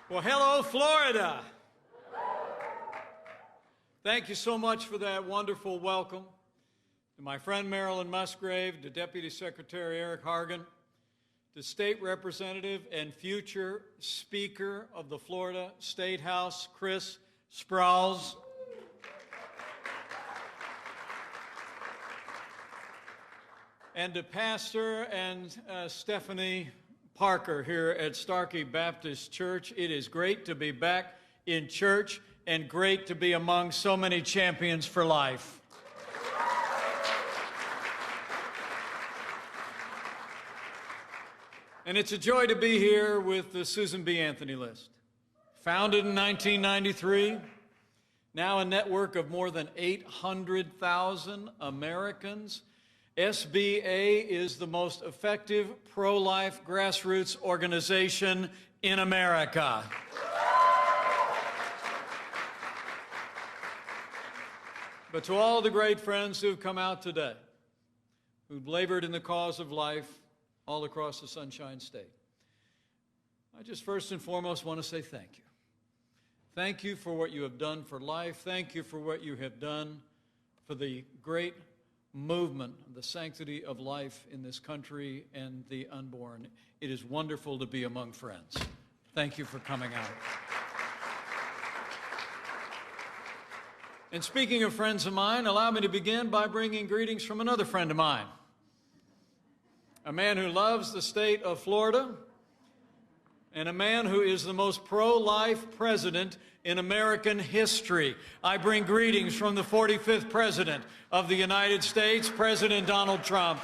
Well, hello, Florida. Thank you so much for that wonderful welcome. To my friend Marilyn Musgrave, to Deputy Secretary Eric Hargan, to State Representative and future Speaker of the Florida State House, Chris Sprowls. And to Pastor and Stephanie Parker here at Starkey Baptist Church. It is great to be back in church and great to be among so many champions for life. And it's a joy to be here with the Susan B. Anthony List. Founded in 1993, now a network of more than 800,000 Americans. SBA is the most effective pro-life grassroots organization in America. But to all the great friends who've come out today, who've labored in the cause of life all across the Sunshine State, I just first and foremost want to say thank you. Thank you for what you have done for life. Thank you for what you have done for the great movement, the sanctity of life in this country and the unborn. It is wonderful to be among friends. Thank you for coming out. And speaking of friends of mine, allow me to begin by bringing greetings from another friend of mine, a man who loves the state of Florida, and a man who is the most pro-life president in American history. I bring greetings from the 45th President of the United States, President Donald Trump.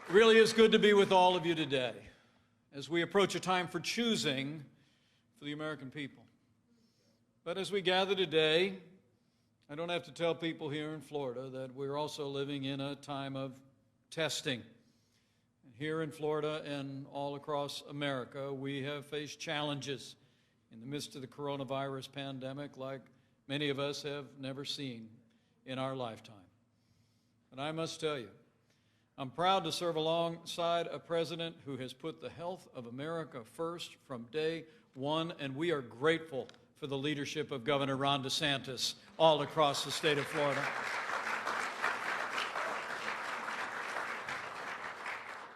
It really is good to be with all of you today as we approach a time for choosing for the American people. But as we gather today, I don't have to tell people here in Florida that we're also living in a time of testing. And here in Florida and all across America, we have faced challenges in the midst of the coronavirus pandemic like many of us have never seen in our lifetime. And I must tell you, I'm proud to serve alongside a president who has put the health of America first from day one, and we are grateful for the leadership of Governor Ron DeSantis all across the state of Florida.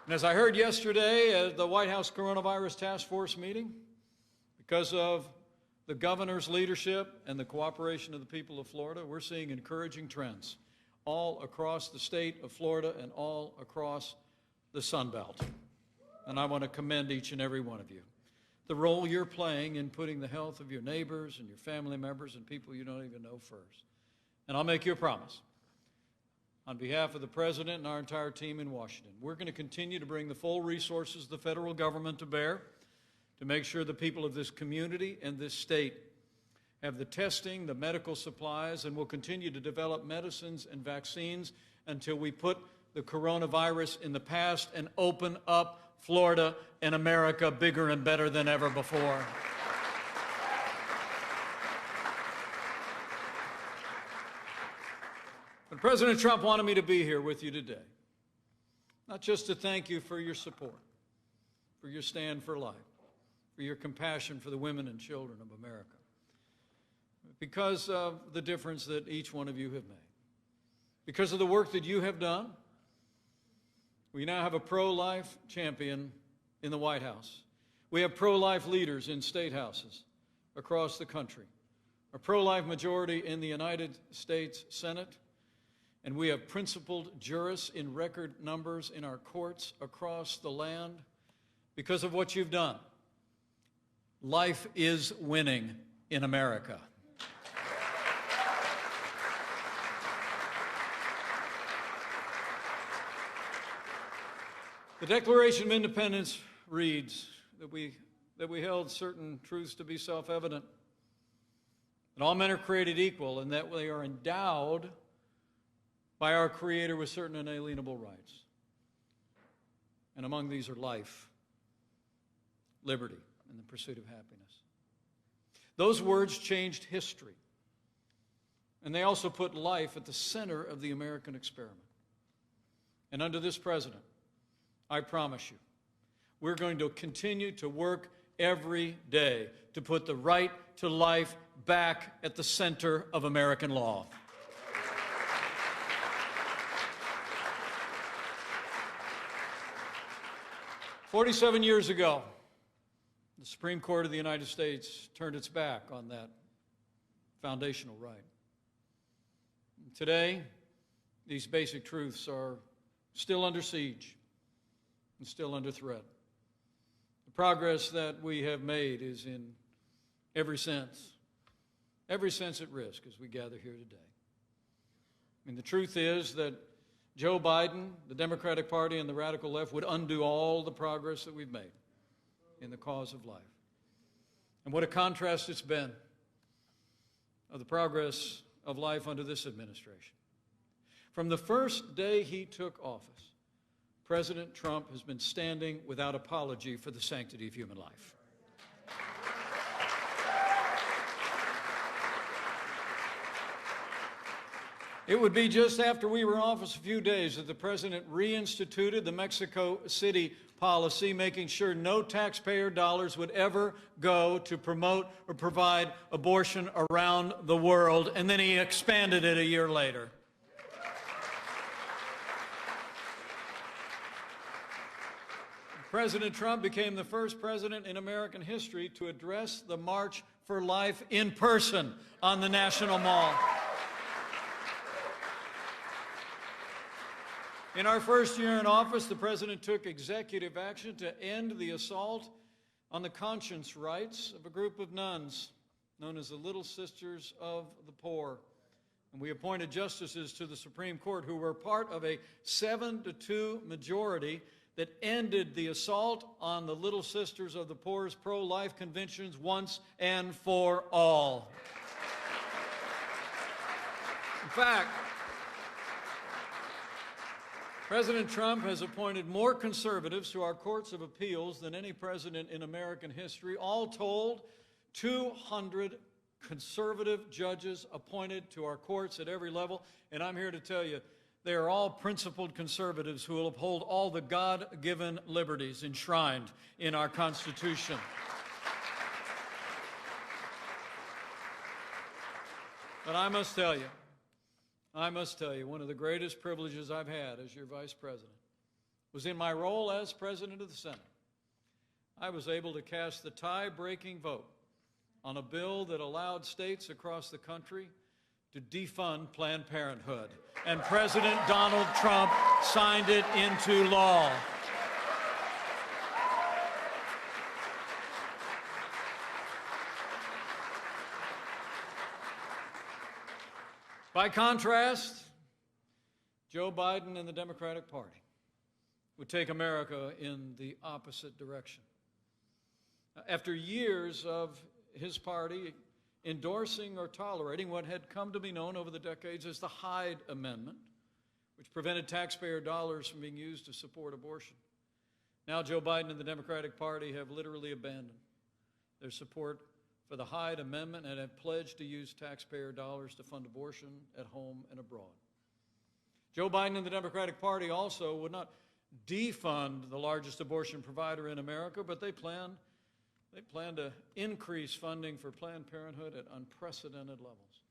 And as I heard yesterday at the White House Coronavirus Task Force meeting, because of the governor's leadership and the cooperation of the people of Florida, we're seeing encouraging trends all across the state of Florida and all across the Sun Belt. And I want to commend each and every one of you. The role you're playing in putting the health of your neighbors and your family members and people you don't even know first. And I'll make you a promise. On behalf of the President and our entire team in Washington, we're going to continue to bring the full resources of the federal government to bear to make sure the people of this community and this state have the testing, the medical supplies, and will continue to develop medicines and vaccines until we put the coronavirus in the past and open up Florida and America bigger and better than ever before. But President Trump wanted me to be here with you today, not just to thank you for your support, for your stand for life, for your compassion for the women and children of America, because of the difference that each one of you have made, because of the work that you have done. We now have a pro-life champion in the White House. We have pro-life leaders in state houses across the country, a pro-life majority in the United States Senate, and we have principled jurists in record numbers in our courts across the land because of what you've done. Life is winning in America. The Declaration of Independence reads that we held certain truths to be self-evident, that all men are created equal and that they are endowed by our Creator with certain inalienable rights. And among these are life, liberty, and the pursuit of happiness. Those words changed history. And they also put life at the center of the American experiment. And under this president, I promise you, we're going to continue to work every day to put the right to life back at the center of American law. "47 years ago, the Supreme Court of the United States turned its back on that foundational right. Today, these basic truths are still under siege and still under threat. The progress that we have made is in every sense at risk as we gather here today. I mean, the truth is that Joe Biden, the Democratic Party, and the radical left would undo all the progress that we've made in the cause of life. And what a contrast it's been of the progress of life under this administration. From the first day he took office, President Trump has been standing without apology for the sanctity of human life. It would be just after we were in office a few days that the president reinstituted the Mexico City policy, making sure no taxpayer dollars would ever go to promote or provide abortion around the world, and then he expanded it a year later. President Trump became the first president in American history to address the March for Life in person on the National Mall. In our first year in office, the president took executive action to end the assault on the conscience rights of a group of nuns known as the Little Sisters of the Poor. And we appointed justices to the Supreme Court who were part of a 7-2 majority that ended the assault on the Little Sisters of the Poor's pro-life convictions once and for all. In fact, President Trump has appointed more conservatives to our courts of appeals than any president in American history. All told, 200 conservative judges appointed to our courts at every level. And I'm here to tell you, they are all principled conservatives who will uphold all the God-given liberties enshrined in our Constitution. But I must tell you, one of the greatest privileges I've had as your vice president was in my role as president of the Senate. I was able to cast the tie-breaking vote on a bill that allowed states across the country to defund Planned Parenthood. And President Donald Trump signed it into law. By contrast, Joe Biden and the Democratic Party would take America in the opposite direction. After years of his party endorsing or tolerating what had come to be known over the decades as the Hyde Amendment, which prevented taxpayer dollars from being used to support abortion, now Joe Biden and the Democratic Party have literally abandoned their support for the Hyde Amendment and have pledged to use taxpayer dollars to fund abortion at home and abroad. Joe Biden and the Democratic Party also would not defund the largest abortion provider in America, but they plan to increase funding for Planned Parenthood at unprecedented levels.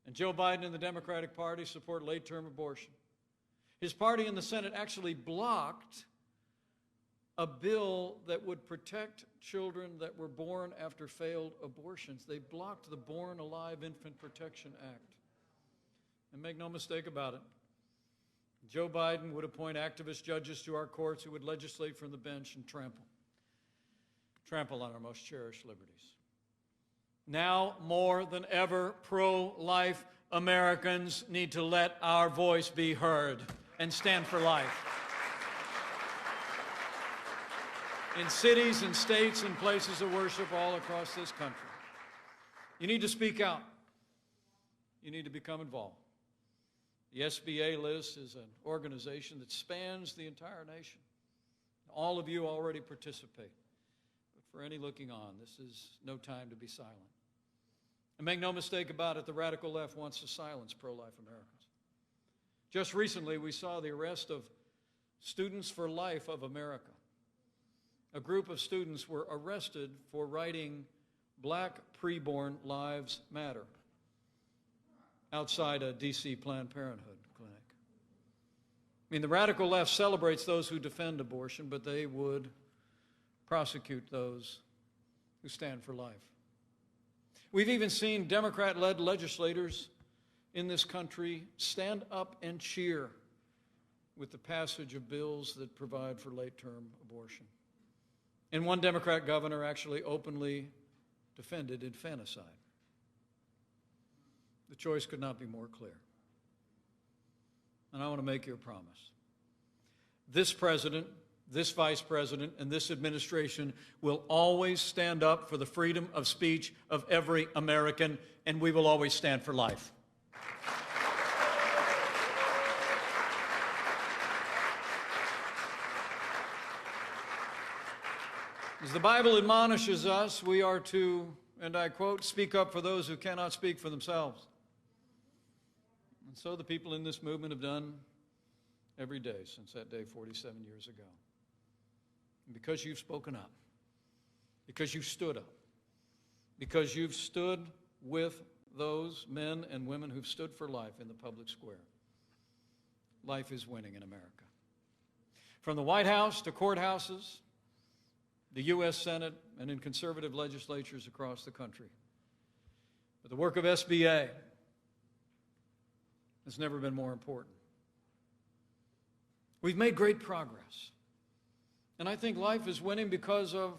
And Joe Biden and the Democratic Party support late-term abortion. His party in the Senate actually blocked a bill that would protect children that were born after failed abortions. They blocked the Born Alive Infant Protection Act. And make no mistake about it, Joe Biden would appoint activist judges to our courts who would legislate from the bench and trample on our most cherished liberties. Now, more than ever, pro-life Americans need to let our voice be heard and stand for life. In cities and states and places of worship all across this country. You need to speak out. You need to become involved. The SBA list is an organization that spans the entire nation. All of you already participate. But for any looking on, this is no time to be silent. And make no mistake about it, the radical left wants to silence pro-life Americans. Just recently, we saw the arrest of Students for Life of America. A group of students were arrested for writing "Black Preborn Lives Matter" outside a D.C. Planned Parenthood clinic. I mean, the radical left celebrates those who defend abortion, but they would prosecute those who stand for life. We've even seen Democrat-led legislators in this country stand up and cheer with the passage of bills that provide for late-term abortion. And one Democrat governor actually openly defended infanticide. The choice could not be more clear. And I want to make you a promise. This president, this vice president, and this administration will always stand up for the freedom of speech of every American, and we will always stand for life. As the Bible admonishes us, we are to, and I quote, speak up for those who cannot speak for themselves. And so the people in this movement have done every day since that day 47 years ago. And because you've spoken up, because you've stood up, because you've stood with those men and women who've stood for life in the public square, life is winning in America. From the White House to courthouses, the U.S. Senate, and in conservative legislatures across the country. But the work of SBA has never been more important. We've made great progress. And I think life is winning because of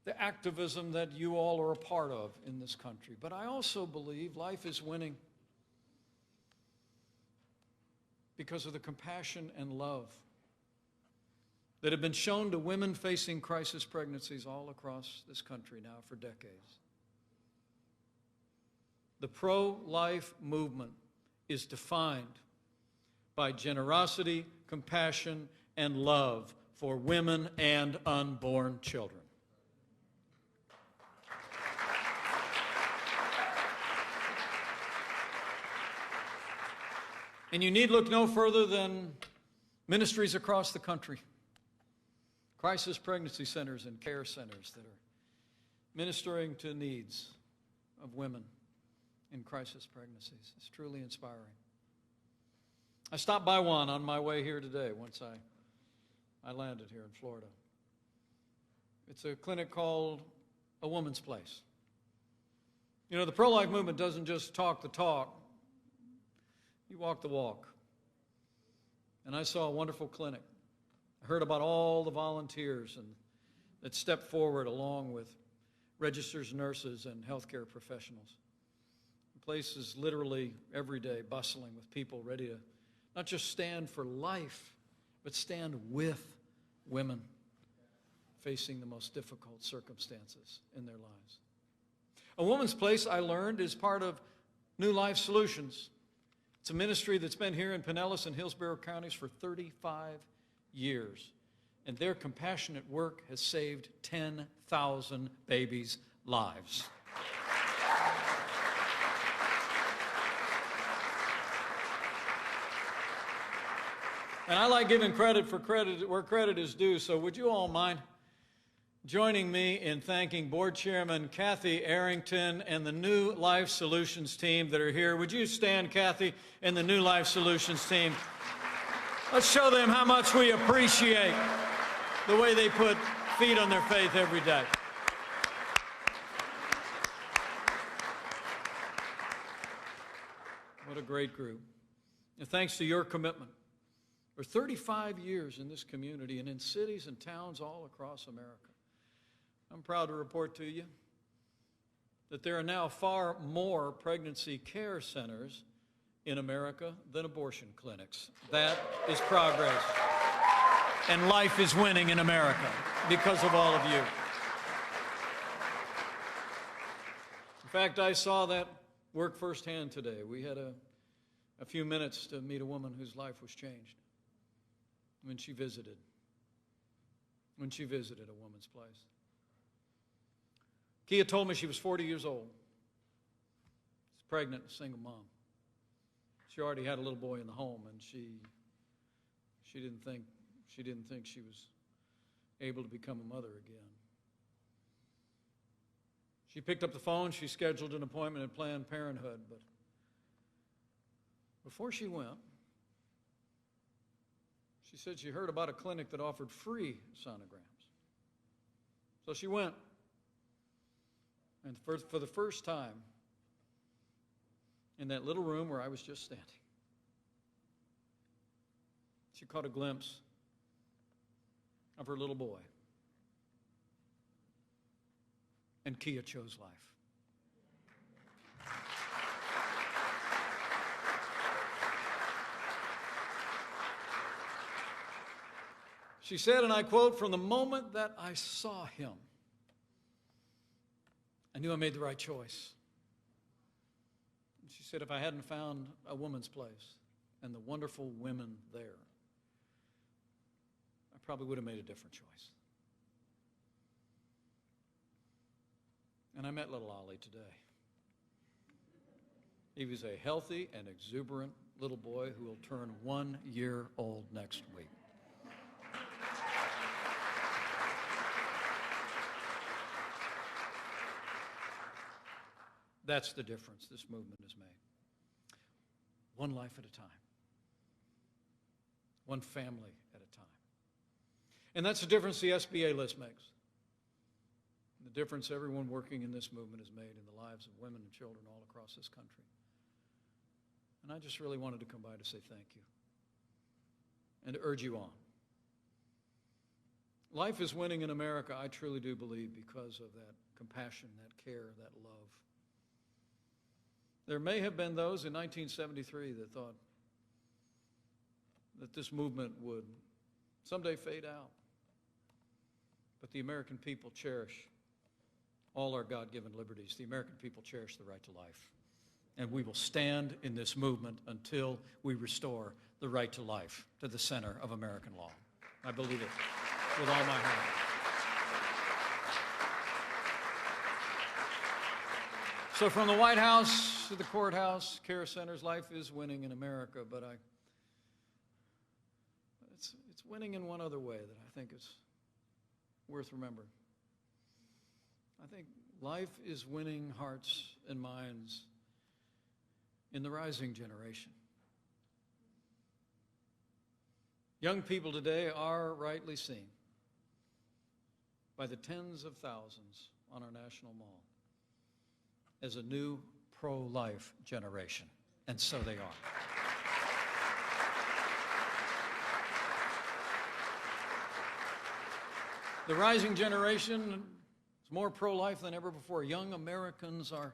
the activism that you all are a part of in this country. But I also believe life is winning because of the compassion and love that have been shown to women facing crisis pregnancies all across this country now for decades. The pro-life movement is defined by generosity, compassion, and love for women and unborn children. And you need look no further than ministries across the country. Crisis pregnancy centers and care centers that are ministering to needs of women in crisis pregnancies. It's truly inspiring. I stopped by one on my way here today once I landed here in Florida. It's a clinic called A Woman's Place. You know, the pro-life movement doesn't just talk the talk, you walk the walk. And I saw a wonderful clinic. I heard about all the volunteers that stepped forward along with registered nurses and healthcare professionals. The place is literally every day bustling with people ready to not just stand for life, but stand with women facing the most difficult circumstances in their lives. A Woman's Place, I learned, is part of New Life Solutions. It's a ministry that's been here in Pinellas and Hillsborough counties for 35 years. And their compassionate work has saved 10,000 babies' lives. And I like giving credit for credit where credit is due, so would you all mind joining me in thanking Board Chairman Kathy Arrington and the New Life Solutions team that are here. Would you stand, Kathy, and the New Life Solutions team? Let's show them how much we appreciate the way they put feet on their faith every day. What a great group. And thanks to your commitment. For 35 years in this community and in cities and towns all across America. I'm proud to report to you that there are now far more pregnancy care centers in America than abortion clinics. That is progress. And life is winning in America because of all of you. In fact, I saw that work firsthand today. We had a few minutes to meet a woman whose life was changed when she visited A Woman's Place. Kia told me she was 40 years old. pregnant, a single mom. She already had a little boy in the home, and she didn't think she was able to become a mother again. She picked up the phone, she scheduled an appointment at Planned Parenthood, but before she went, she said she heard about a clinic that offered free sonograms. So she went, and for the first time, in that little room where I was just standing, she caught a glimpse of her little boy. And Kia chose life. She said, and I quote, "From the moment that I saw him, I knew I made the right choice." And she said, if I hadn't found a woman's place and the wonderful women there, I probably would have made a different choice. And I met little Ollie today. He was a healthy and exuberant little boy who will turn 1 year old next week. That's the difference this movement has made. One life at a time. One family at a time. And that's the difference the SBA list makes. The difference everyone working in this movement has made in the lives of women and children all across this country. And I just really wanted to come by to say thank you and to urge you on. Life is winning in America, I truly do believe, because of that compassion, that care, that love. There may have been those in 1973 that thought that this movement would someday fade out. But the American people cherish all our God-given liberties. The American people cherish the right to life. And we will stand in this movement until we restore the right to life to the center of American law. I believe it with all my heart. So from the White House to the courthouse, care centers, life is winning in America, but it's winning in one other way that I think is worth remembering. I think life is winning hearts and minds in the rising generation. Young people today are rightly seen by the tens of thousands on our national mall as a new pro-life generation, and so they are. The rising generation is more pro-life than ever before. Young Americans are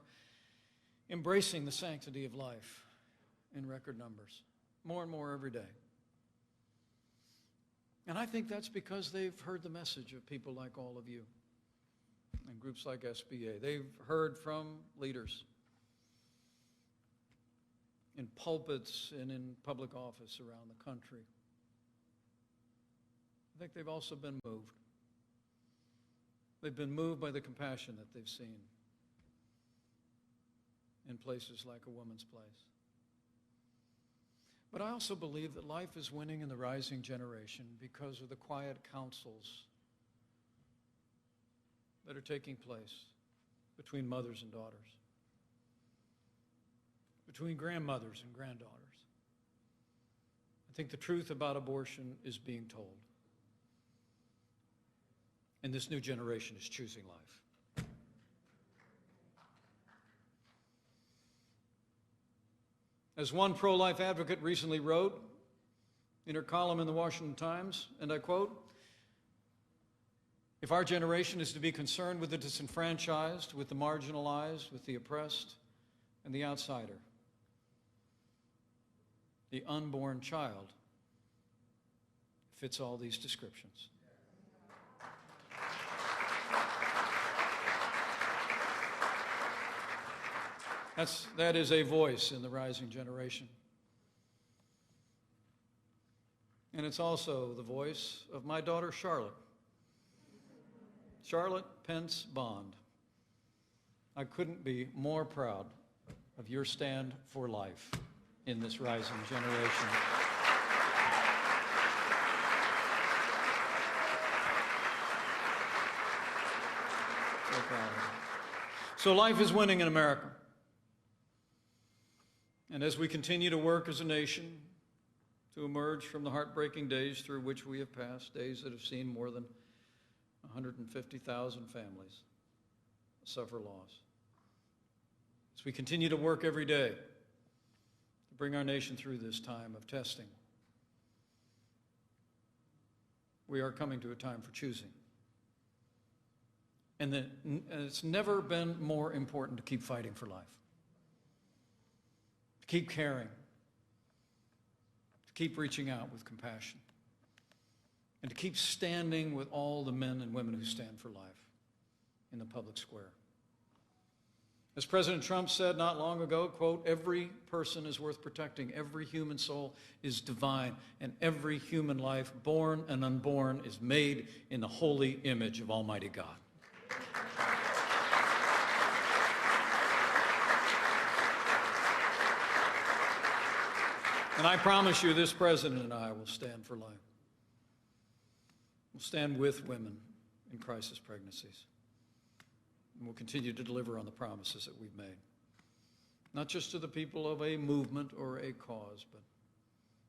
embracing the sanctity of life in record numbers, more and more every day. And I think that's because they've heard the message of people like all of you and groups like SBA. They've heard from leaders in pulpits and in public office around the country. I think they've also been moved. They've been moved by the compassion that they've seen in places like A Woman's Place. But I also believe that life is winning in the rising generation because of the quiet counsels that are taking place between mothers and daughters, between grandmothers and granddaughters. I think the truth about abortion is being told. And this new generation is choosing life. As one pro-life advocate recently wrote in her column in the Washington Times, and I quote, "If our generation is to be concerned with the disenfranchised, with the marginalized, with the oppressed, and the outsider, the unborn child fits all these descriptions." That is a voice in the rising generation. And it's also the voice of my daughter, Charlotte. Charlotte Pence Bond. I couldn't be more proud of your stand for life in this rising generation. So proud of you. So life is winning in America. And as we continue to work as a nation to emerge from the heartbreaking days through which we have passed, days that have seen more than 150,000 families suffer loss, as we continue to work every day to bring our nation through this time of testing, we are coming to a time for choosing. And it's never been more important to keep fighting for life, to keep caring, to keep reaching out with compassion, and to keep standing with all the men and women who stand for life in the public square. As President Trump said not long ago, quote, "Every person is worth protecting. Every human soul is divine, and every human life, born and unborn, is made in the holy image of Almighty God." And I promise you, this president and I will stand for life. We'll stand with women in crisis pregnancies. And we'll continue to deliver on the promises that we've made, not just to the people of a movement or a cause, but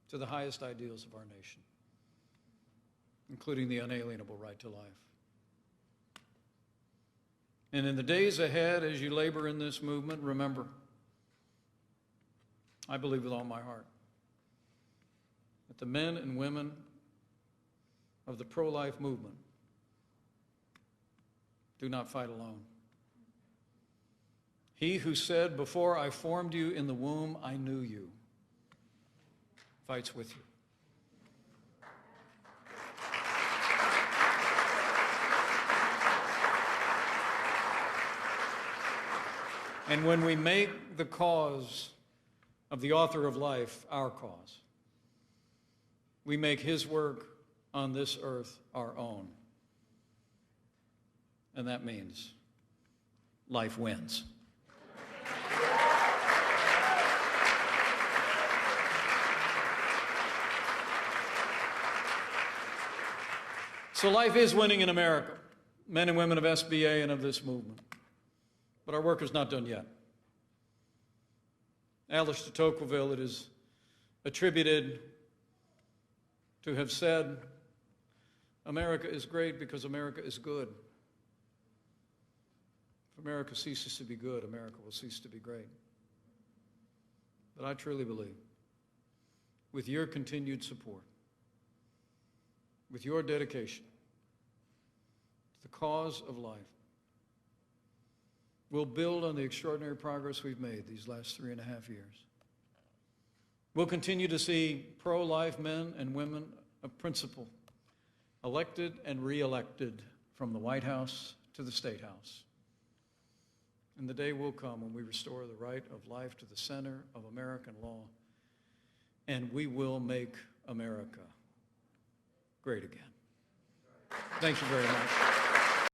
to the highest ideals of our nation, including the unalienable right to life. And in the days ahead, as you labor in this movement, remember, I believe with all my heart that the men and women of the pro-life movement do not fight alone. He who said, "Before I formed you in the womb, I knew you," fights with you. And when we make the cause of the author of life our cause, we make his work on this earth our own. And that means life wins. So life is winning in America, men and women of SBA and of this movement. But our work is not done yet. Alice de Tocqueville, it is attributed to have said, "America is great because America is good. If America ceases to be good, America will cease to be great." But I truly believe, with your continued support, with your dedication to the cause of life, we'll build on the extraordinary progress we've made these last 3.5 years. We'll continue to see pro-life men and women of principle elected and re-elected from the White House to the State House. And the day will come when we restore the right of life to the center of American law, and we will make America great again. Thank you very much.